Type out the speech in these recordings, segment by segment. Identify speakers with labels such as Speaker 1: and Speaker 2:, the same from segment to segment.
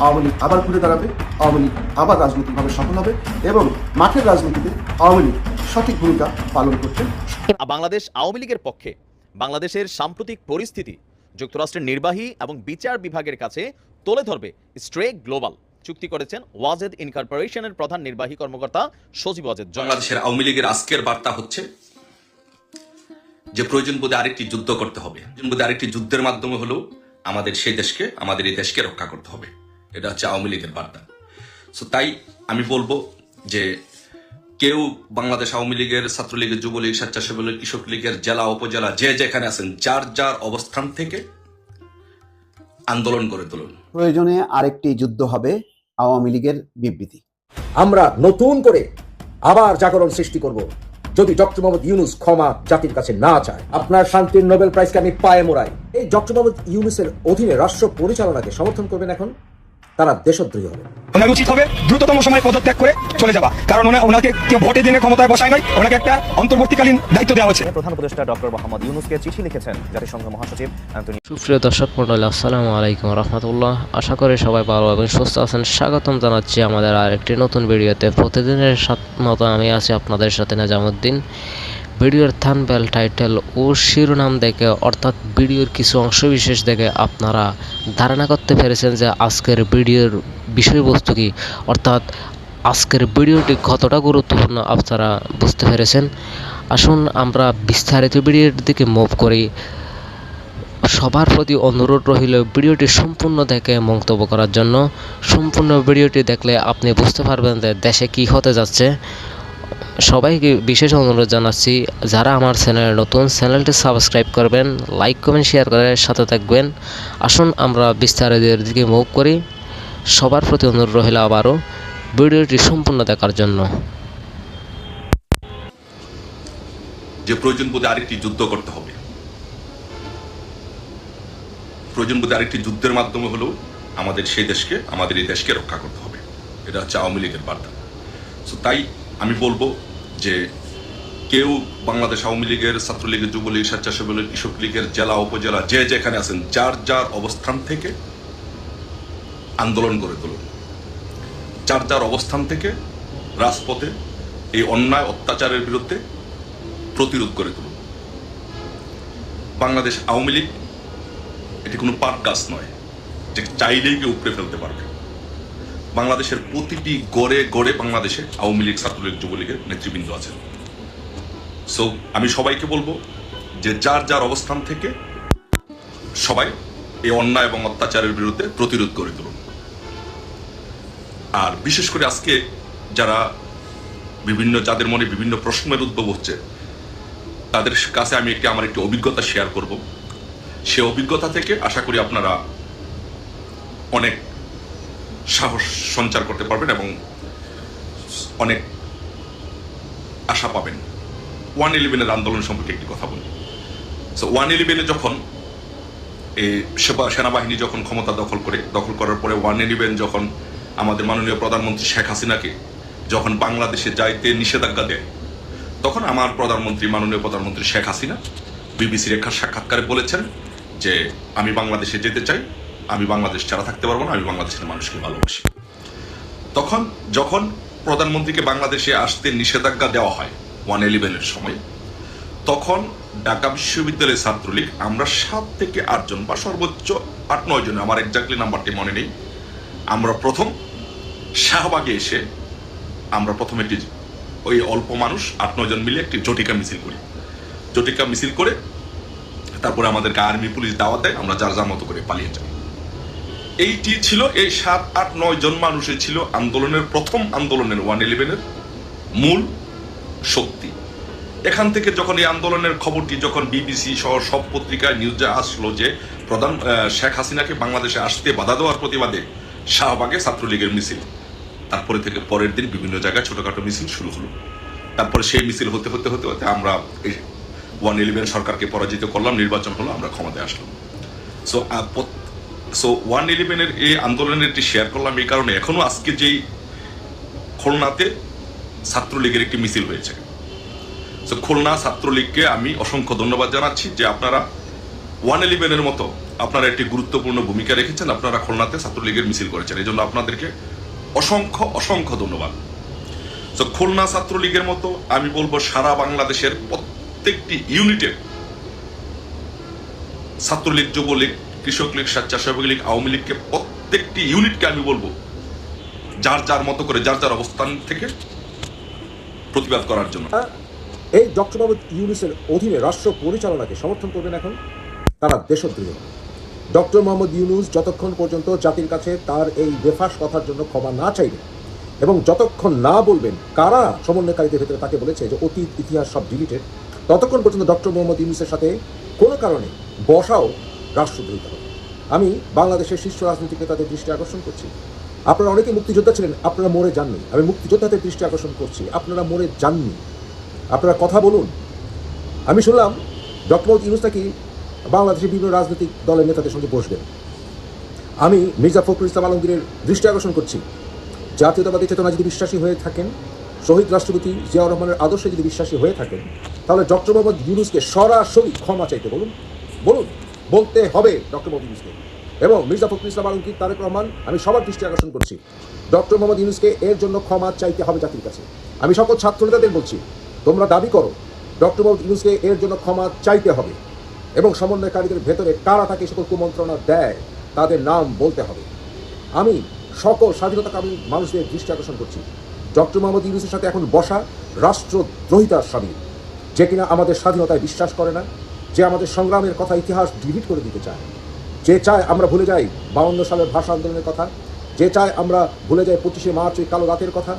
Speaker 1: আওয়ামী লীগ আবার ঘুরে দাঁড়াবে, আওয়ামী লীগ আবার রাজনৈতিকভাবে সফল হবে এবং মাঠের রাজনীতিতে আওয়ামী লীগ সঠিক ভূমিকা পালন করতে।
Speaker 2: বাংলাদেশ আওয়ামী লীগের পক্ষে বাংলাদেশের সাম্প্রতিক পরিস্থিতি যুক্তরাষ্ট্রের নির্বাহী এবং বিচার বিভাগের কাছে তুলে ধরবে স্ট্রে গ্লোবাল চুক্তি করেছেন ওয়াজেদ ইনকর্পোরেশনের প্রধান নির্বাহী কর্মকর্তা সজীব ওয়াজেদ।
Speaker 3: বাংলাদেশের আওয়ামী লীগের আজকের বার্তা হচ্ছে যে প্রয়োজন বোধে আরেকটি যুদ্ধ করতে হবে। প্রয়োজন বোধে আরেকটি যুদ্ধের মাধ্যমে হলেও আমাদের সেই দেশকে, আমাদের এই দেশকে রক্ষা করতে হবে। এটা হচ্ছে আওয়ামী লীগের বার্তা। সো তাই আমি বলবো যে কেউ বাংলাদেশ আওয়ামী লীগের, ছাত্রলীগের, যুবলীগ, স্বেচ্ছাসেবক লীগ, কৃষক লীগের জেলা উপজেলা যে যেখানে আছেন, যার যার অবস্থান থেকে আন্দোলন করে তুলুন।
Speaker 4: প্রয়োজনে আরেকটি যুদ্ধ হবে আওয়ামী লীগের বিবৃতি।
Speaker 5: আমরা নতুন করে আবার জাগরণ সৃষ্টি করব যদি ডক্টর মোহাম্মদ ইউনূস ক্ষমা জাতির কাছে না চায়। আপনার শান্তির নোবেল প্রাইজকে আমি পায়ে মোড়াই। এই ডক্টর মোহাম্মদ ইউনূসের অধীনে রাষ্ট্র পরিচালনাকে সমর্থন করবেন এখন, তারা দেশদ্রোহী হবে।
Speaker 6: ওনার উচিত হবে দ্রুততম সময়ে পদত্যাগ করে চলে যাওয়া, কারণ ওনাকে কেউ ভোটে দিনে ক্ষমতায় বসায় নাই, ওনাকে একটা অন্তর্বর্তীকালীন দায়িত্ব দেওয়া হয়েছে।
Speaker 7: প্রধান উপদেষ্টা ডক্টর মোহাম্মদ ইউনূসকে চিঠি লিখেছেন জাতিসংঘ মহাসচিব অ্যান্টনি।
Speaker 8: সুপ্রিয় দর্শক মণ্ডলী, আসসালামু আলাইকুম রহমতুল্লাহ। আশা করি সবাই ভালো এবং সুস্থ আছেন। স্বাগতম জানাচ্ছি আমাদের আরেকটি নতুন ভিডিওতে। প্রতিদিনের মতো আমি আছি আপনাদের সাথে নাজামুদ্দিন। ভিডিওর থাম্বনেল, টাইটেল ও শিরোনাম দেখে, অর্থাৎ ভিডিওর কিছু অংশ বিশেষ দেখে আপনারা ধারণা করতে পেরেছেন যে আজকের ভিডিওর বিষয়বস্তু কী, অর্থাৎ আজকের ভিডিওটি কতটা গুরুত্বপূর্ণ আপনারা বুঝতে পেরেছেন। আসুন আমরা বিস্তারিত ভিডিওর দিকে মুভ করি। সবার প্রতি অনুরোধ রইল ভিডিওটি সম্পূর্ণ দেখে মন্তব্য করার জন্য। সম্পূর্ণ ভিডিওটি দেখলে আপনি বুঝতে পারবেন যে দেশে কী হতে যাচ্ছে। সবাইকে বিশেষ অনুরোধ জানাচ্ছি, যারা আমার চ্যানেলে নতুন, চ্যানেলটি সাবস্ক্রাইব করবেন, লাইক কমেন্ট শেয়ার করে সাথে থাকবেন। আসুন আমরা বিস্তারিতের দিকে মুভ করি। সবার প্রতি অনুরোধ রইল আবারও ভিডিওটি সম্পূর্ণ দেখার জন্য।
Speaker 3: যে প্রয়োজন বোধে আরেকটি যুদ্ধ করতে হবে, প্রয়োজন বোধে আরেকটি যুদ্ধের মাধ্যমে হলেও আমাদের সেই দেশকে, আমাদের এই দেশকে রক্ষা করতে হবে। এটা হচ্ছে আওয়ামী লীগের বার্তা। সো তাই আমি বলবো যে কেউ বাংলাদেশ আওয়ামী লীগের, ছাত্রলীগের, যুবলীগ, স্বেচ্ছাসেবক লীগ, কৃষক লীগের জেলা উপজেলা যে যেখানে আছেন, যার যার অবস্থান থেকে আন্দোলন করে তুলুন। যার যার অবস্থান থেকে রাজপথে এই অন্যায় অত্যাচারের বিরুদ্ধে প্রতিরোধ করে তুলুন। বাংলাদেশ আওয়ামী লীগ এটি কোনো পাট গাছ নয় যে চাইলেই কেউ উপড়ে ফেলতে পারবে। বাংলাদেশের প্রতিটি গড়ে গড়ে বাংলাদেশে আওয়ামী লীগ, ছাত্রলীগ, যুবলীগের নেতৃবৃন্দ আছেন। সো আমি সবাইকে বলবো যে যার যার অবস্থান থেকে সবাই এই অন্যায় এবং অত্যাচারের বিরুদ্ধে প্রতিরোধ করে তুলুন। আর বিশেষ করে আজকে যারা যাদের মনে বিভিন্ন প্রশ্নের উদ্ভব হচ্ছে, তাদের কাছে আমি আমার একটি অভিজ্ঞতা শেয়ার করব। সে অভিজ্ঞতা থেকে আশা করি আপনারা অনেক সাহস সঞ্চার করতে পারবেন এবং অনেক আশা পাবেন। 111-এর আন্দোলন সম্পর্কে একটি কথা বলি। সো 111-এ যখন সেনাবাহিনী যখন ক্ষমতা দখল করার পরে 111 যখন আমাদের মাননীয় প্রধানমন্ত্রী শেখ হাসিনাকে যখন বাংলাদেশে যাইতে নিষেধাজ্ঞা দেয়, তখন আমার মাননীয় প্রধানমন্ত্রী শেখ হাসিনা বিবিসির এক সাক্ষাৎকারে বলেছেন যে আমি বাংলাদেশে যেতে চাই, আমি বাংলাদেশ ছাড়া থাকতে পারবো না, আমি বাংলাদেশের মানুষকে ভালোবাসি। তখন যখন প্রধানমন্ত্রীকে বাংলাদেশে আসতে নিষেধাজ্ঞা দেওয়া হয় 111-এর সময়, তখন ঢাকা বিশ্ববিদ্যালয়ের ছাত্রলীগ আমরা 7 থেকে 8 জন বা সর্বোচ্চ 8-9 জন, আমার এক্স্যাক্টলি নাম্বারটি মনে নেই, আমরা প্রথম শাহবাগে এসে আমরা প্রথম একটি ওই অল্প মানুষ 8-9 জন মিলে একটি জটিকা মিছিল করে তারপরে আমাদেরকে আর্মি পুলিশ দাওয়াত দেয়, আমরা যার যার মতো করে পালিয়ে যাই। এইটি ছিল, এই 7-8-9 জন মানুষই ছিল প্রথম আন্দোলনের 111-এর মূল শক্তি। এখান থেকে যখন এই আন্দোলনের খবরটি যখন বিবিসি সহ সব পত্রিকায় নিউজে আসলো যে শেখ হাসিনাকে বাংলাদেশে আসতে বাধা দেওয়ার প্রতিবাদে শাহবাগে ছাত্রলীগের মিছিল, তারপরে থেকে পরের দিন বিভিন্ন জায়গায় ছোটখাটো মিছিল শুরু হলো। তারপরে সেই মিছিল হতে হতে হতে হতে আমরা এই 111 সরকারকে পরাজিত করলাম, নির্বাচন হলো, আমরা ক্ষমতায় আসলাম। সো 111-এর এই আন্দোলনের একটি শেয়ার করলাম এই কারণে, এখনো আজকে যেই খুলনাতে ছাত্রলীগের একটি মিছিল হয়েছে, সো খুলনা ছাত্রলীগকে আমি অসংখ্য ধন্যবাদ জানাচ্ছি যে আপনারা 111-এর মতো আপনারা একটি গুরুত্বপূর্ণ ভূমিকা রেখেছেন। আপনারা খুলনাতে ছাত্রলীগের মিছিল করেছেন, এই জন্য আপনাদেরকে অসংখ্য অসংখ্য ধন্যবাদ। তো খুলনা ছাত্রলীগের মতো আমি বলবো সারা বাংলাদেশের প্রত্যেকটি ইউনিটে ছাত্রলীগ, যুবলীগ, কৃষক লীগ, স্বেচ্ছাসেবক লীগ, আওয়ামী লীগকে প্রত্যেকটি ইউনিটকে আমি বলবো যার যার মতো করে যার যার অবস্থান থেকে প্রতিবাদ করার জন্য।
Speaker 5: এই ডক্টর মোহাম্মদ ইউনূসের অধীনে রাষ্ট্র পরিচালনাকে সমর্থন করবেন এখন তারা দেশদ্রোহী। ডক্টর মোহাম্মদ ইউনূস যতক্ষণ পর্যন্ত জাতির কাছে তার এই বেফাস কথার জন্য ক্ষমা না চাইবেন এবং যতক্ষণ না বলবেন কারা সমন্বয়কারীদের ভেতরে তাকে বলেছে যে অতীত ইতিহাস সব ডিলিটেড, ততক্ষণ পর্যন্ত ডক্টর মোহাম্মদ ইউনূসের সাথে কোনো কারণে বসাও রাষ্ট্রদ্রোহিতা হবে। আমি বাংলাদেশের শীর্ষ রাজনৈতিক নেতাদের দৃষ্টি আকর্ষণ করছি, আপনারা অনেকে মুক্তিযোদ্ধা ছিলেন, আপনারা মরে যাননি। আমি মুক্তিযোদ্ধাদের দৃষ্টি আকর্ষণ করছি, আপনারা মরে যাননি, আপনারা কথা বলুন। আমি শুনলাম ডক্টর মোহাম্মদ ইউনূস নাকি বাংলাদেশের বিভিন্ন রাজনৈতিক দলের নেতাদের সঙ্গে বসবেন। আমি মির্জা ফখরুল ইসলাম আলমগীরের দৃষ্টি আকর্ষণ করছি, জাতীয়তাবাদী চেতনা যদি বিশ্বাসী হয়ে থাকেন, শহীদ রাষ্ট্রপতি জিয়াউর রহমানের আদর্শে যদি বিশ্বাসী হয়ে থাকেন, তাহলে ডক্টর মোহাম্মদ ইউনূসকে সরাসরি ক্ষমা চাইতে বলুন, বলতে হবে ডক্টর মোহাম্মদ ইউনূসকে। এবং মির্জা ফখরুল ইসলাম আলমগীর, তারেক রহমান, আমি সবার দৃষ্টি আকর্ষণ করছি, ডক্টর মোহাম্মদ ইউনূসকে এর জন্য ক্ষমা চাইতে হবে জাতির কাছে। আমি সকল ছাত্রনেতাদের বলছি, তোমরা দাবি করো ডক্টর মোহাম্মদ ইউনূসকে এর জন্য ক্ষমা চাইতে হবে এবং সমন্বয়কারীদের ভেতরে কারা তাকে সকল কুমন্ত্রণা দেয় তাদের নাম বলতে হবে। আমি সকল স্বাধীনতাকামী মানুষদের দৃষ্টি আকর্ষণ করছি, ডক্টর মোহাম্মদ ইউনূসের সাথে এখন বসা রাষ্ট্রদ্রোহিতার সামিল, যে কিনা আমাদের স্বাধীনতায় বিশ্বাস করে না, যে আমাদের সংগ্রামের কথা ইতিহাস ডিলিট করে দিতে চায়, যে চায় আমরা ভুলে যাই 52 সালের ভাষা আন্দোলনের কথা, যে চায় আমরা ভুলে যাই 25শে মার্চ ওই কালো রাতের কথা,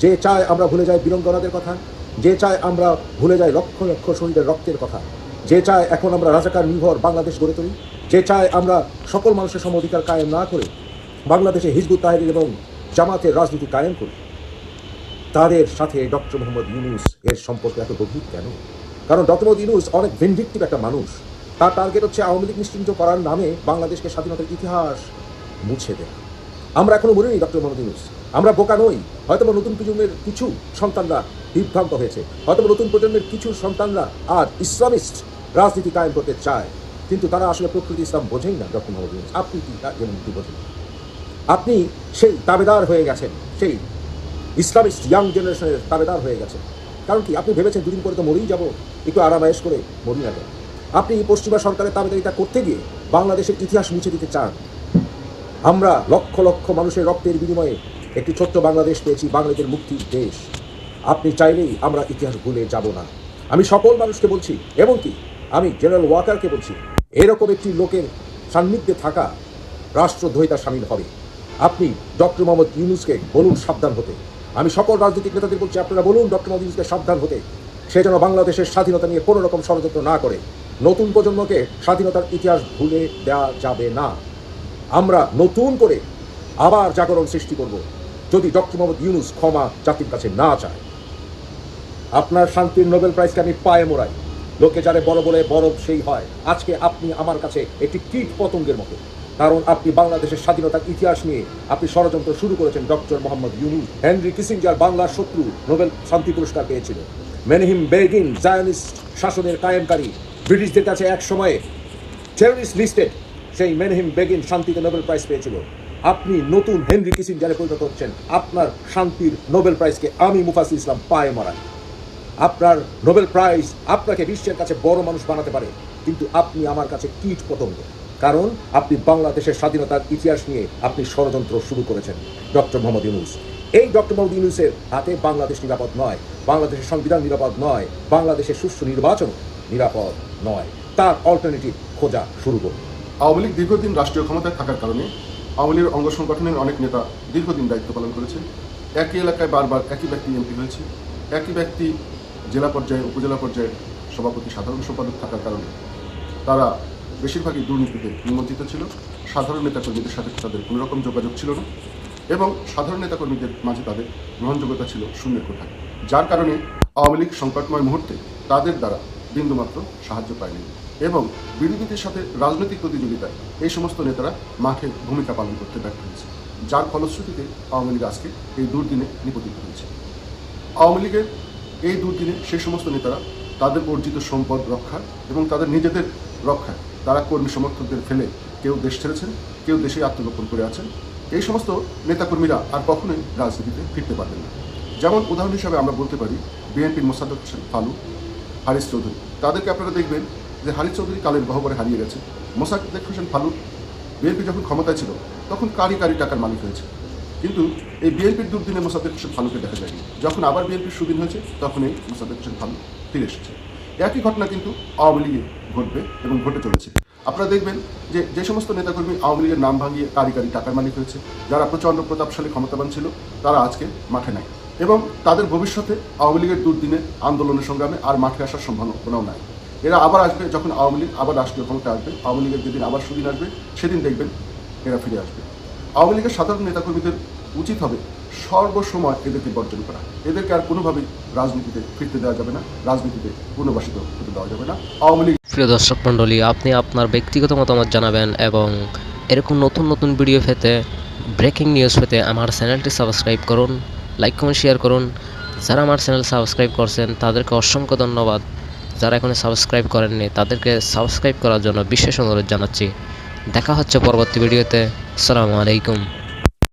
Speaker 5: যে চায় আমরা ভুলে যাই বীরঙ্গনাদের কথা, যে চায় আমরা ভুলে যাই লক্ষ লক্ষ শহীদের রক্তের কথা, যে চায় এখন আমরা রাজাকার নির্ভর বাংলাদেশ গড়ে তুলি, যে চায় আমরা সকল মানুষের সম অধিকার কায়েম না করে বাংলাদেশে হিজবুত তাহরির এবং জামাতের রাজনীতি কায়েম করি, তাদের সাথে ডক্টর মোহাম্মদ ইউনূস এর সম্পর্ক এত গভীর কেন? কারণ ডক্টর মোহাম্মদ ইউনূস অনেক ভিন্ডিক্টিভ একটা মানুষ। তার টার্গেট হচ্ছে আওয়ামী লীগ নিশ্চিহ্ন করার নামে বাংলাদেশকে স্বাধীনতার ইতিহাস মুছে দেয়। আমরা এখনো বলিনি ডক্টর মোহাম্মদ ইউনূস, আমরা বোকা নই। হয়তো নতুন প্রজন্মের কিছু সন্তানরা বিভ্রান্ত হয়েছে, হয়তো নতুন প্রজন্মের কিছু সন্তানরা আর ইসলামিস্ট রাজনীতি কায়েম করতে চায়, কিন্তু তারা আসলে প্রকৃতি ইসলাম বোঝেই না। ডক্টর মোহাম্মদ ইউনূস, আপনি কি যেমন কি বোঝেন? আপনি সেই দাবেদার হয়ে গেছেন, সেই ইসলামিস্ট ইয়াং জেনারেশনের দাবেদার হয়ে গেছেন। কারণ কি, আপনি ভেবেছেন দুদিন পরে তো মরেই যাব, একটু আরামায়েশ করে মরি না কেন? আপনি পশ্চিমা সরকারের দাবেদারিতা করতে গিয়ে বাংলাদেশের ইতিহাস মুছে দিতে চান। আমরা লক্ষ লক্ষ মানুষের রক্তের বিনিময়ে একটি ছোট্ট বাংলাদেশ পেয়েছি, বাঙালিদের মুক্তির দেশ। আপনি চাইলেই আমরা ইতিহাস ভুলে যাব না। আমি সকল মানুষকে বলছি, এবং কি আমি জেনারেল ওয়াকারকে বলছি, এরকম একটি লোকের সান্নিধ্যে থাকা রাষ্ট্রদ্রোহিতা সামিল হবে। আপনি ডক্টর মোহাম্মদ ইউনূসকে বলুন সাবধান হতে। আমি সকল রাজনৈতিক নেতাদের বলছি, আপনারা বলুন ডক্টর মোহাম্মদ ইউনূসকে সাবধান হতে, সে যেন বাংলাদেশের স্বাধীনতা নিয়ে কোনো রকম ষড়যন্ত্র না করে। নতুন প্রজন্মকে স্বাধীনতার ইতিহাস ভুলে দেওয়া যাবে না। আমরা নতুন করে আবার জাগরণ সৃষ্টি করব যদি ডক্টর মোহাম্মদ ইউনূস ক্ষমা জাতির কাছে না চায়। আপনার শান্তির নোবেল প্রাইজকে আমি পায়ে মোড়াই। লোকে যারে বড় বলে বড় সেই হয়। আজকে আপনি আমার কাছে একটি কীট পতঙ্গের মতো, কারণ আপনি বাংলাদেশের স্বাধীনতার ইতিহাস নিয়ে আপনি ষড়যন্ত্র শুরু করেছেন। Doctor Mohammad Yunus, Henry Kissinger বাংলার শত্রু, নোবেল শান্তি পুরস্কার পেয়েছিল। মেনহিম বেগিন জায়নিস্ট শাসনের কায়েমকারী, ব্রিটিশদের কাছে এক সময়ে টেররিস্ট লিস্টেড, সেই মেনহিম বেগিন শান্তিতে নোবেল প্রাইজ পেয়েছিল। আপনি নতুন হেনরি কিসিঞ্জারে পরিণত হচ্ছেন। আপনার শান্তির নোবেল প্রাইজকে আমি মুফাসিল ইসলাম পায়ে মারাই। আপনার নোবেল প্রাইজ আপনাকে বিশ্বের কাছে বড় মানুষ বানাতে পারে, কিন্তু আপনি আমার কাছে কীট পতঙ্গ, কারণ আপনি বাংলাদেশের স্বাধীনতার ইতিহাস নিয়ে আপনি ষড়যন্ত্র শুরু করেছেন। ডক্টর মোহাম্মদ ইউনূস, এই ডক্টর মোহাম্মদ ইউনূসের হাতে বাংলাদেশ নিরাপদ নয়, বাংলাদেশের সংবিধান নিরাপদ নয়, বাংলাদেশের সুষ্ঠু নির্বাচন নিরাপদ নয়। তার অল্টারনেটিভ খোঁজা শুরু করুন।
Speaker 1: আওয়ামী লীগ দীর্ঘদিন রাষ্ট্রীয় ক্ষমতায় থাকার কারণে আওয়ামী লীগের অঙ্গ সংগঠনের অনেক নেতা দীর্ঘদিন দায়িত্ব পালন করেছেন। একই এলাকায় বারবার একই ব্যক্তি এমপি হয়েছে, একই ব্যক্তি জেলা পর্যায়ে উপজেলা পর্যায়ে সভাপতি সাধারণ সম্পাদক থাকার কারণে তারা বেশিরভাগই দুর্নীতিতে নিমজ্জিত ছিল। সাধারণ নেতাকর্মীদের সাথে তাদের কোনো রকম যোগাযোগ ছিল না এবং সাধারণ নেতাকর্মীদের মাঝে তাদের গ্রহণযোগ্যতা ছিল শূন্যের কোঠায়, যার কারণে আওয়ামী লীগ সংকটময় মুহূর্তে তাদের দ্বারা বিন্দুমাত্র সাহায্য পায়নি এবং বিরোধীদের সাথে রাজনৈতিক প্রতিযোগিতায় এই সমস্ত নেতারা মাঠে ভূমিকা পালন করতে ব্যর্থ হয়েছে, যার ফলশ্রুতিতে আওয়ামী লীগ আজকে এই দুর্দিনে নিপতিত হয়েছে। আওয়ামী লীগের এই দুর্দিনে সেই সমস্ত নেতারা তাদের অর্জিত সম্পদ রক্ষা এবং তাদের নিজেদের রক্ষায় তারা কর্মী সমর্থকদের ফেলে কেউ দেশ ছেড়েছেন, কেউ দেশে আত্মগোপন করে আছেন। এই সমস্ত নেতাকর্মীরা আর কখনোই রাজনীতিতে ফিরতে পারবেন না। যেমন উদাহরণ হিসাবে আমরা বলতে পারি বিএনপির মোসাদ্দেক হোসেন ফালু, হারিস চৌধুরী। তাদেরকে আপনারা দেখবেন যে হারিস চৌধুরী কালের গহ্বরে হারিয়ে গেছে। মোসাদ্দেক হোসেন ফালু বিএনপি যখন ক্ষমতায় ছিল তখন কারি টাকার মালিক হয়েছে, কিন্তু এই বিএনপির দুর্দিনে মোসাদ্দেক হোসেন ফালুকে দেখা যায়নি। যখন আবার বিএনপির সুদিন হয়েছে তখন এই মোসাদ্দেক হোসেন ফালু ফিরে এসেছে। একই ঘটনা কিন্তু আওয়ামী লীগে ঘটবে এবং ঘটে চলেছে। আপনারা দেখবেন যে সমস্ত নেতাকর্মী আওয়ামী লীগের নাম ভাঙিয়ে কারি টাকার মালিক হয়েছে, যারা প্রচণ্ড প্রতাপশালী ক্ষমতাবান ছিল, তারা আজকে মাঠে নাই এবং তাদের ভবিষ্যতে আওয়ামী লীগের দুর্দিনে আন্দোলনের সংগ্রামে আর মাঠে আসার সম্ভাবনাও নাই। এরা আবার আসবে যখন আওয়ামী লীগ আবার রাষ্ট্রীয় ক্ষমতা আসবে, আওয়ামী লীগের যেদিন আবার সুদিন আসবে সেদিন দেখবেন এরা ফিরে আসবে। আওয়ামী লীগের সাধারণ নেতাকর্মীদের উচিত হবে সর্বসময় এদেরকে বর্জন করা। এদেরকে আর কোনোভাবেই রাজনীতিতে ফিরতে দেওয়া যাবে না, রাজনীতিতে পুনর্বাসিত হতে দেওয়া যাবে না। আওয়ামী লীগ
Speaker 8: প্রিয় দর্শক মণ্ডলী, আপনি আপনার ব্যক্তিগত মতামত জানাবেন এবং এরকম নতুন নতুন ভিডিও পেতে, ব্রেকিং নিউজ পেতে আমার চ্যানেলটি সাবস্ক্রাইব করুন, লাইক কমেন্ট শেয়ার করুন। যারা আমার চ্যানেল সাবস্ক্রাইব করছেন তাদেরকে অসংখ্য ধন্যবাদ। যারা এখনো সাবস্ক্রাইব করেননি তাদেরকে সাবস্ক্রাইব করার জন্য বিশেষ অনুরোধ জানাচ্ছি। দেখা হচ্ছে পরবর্তী ভিডিওতে। আসসালামু আলাইকুম।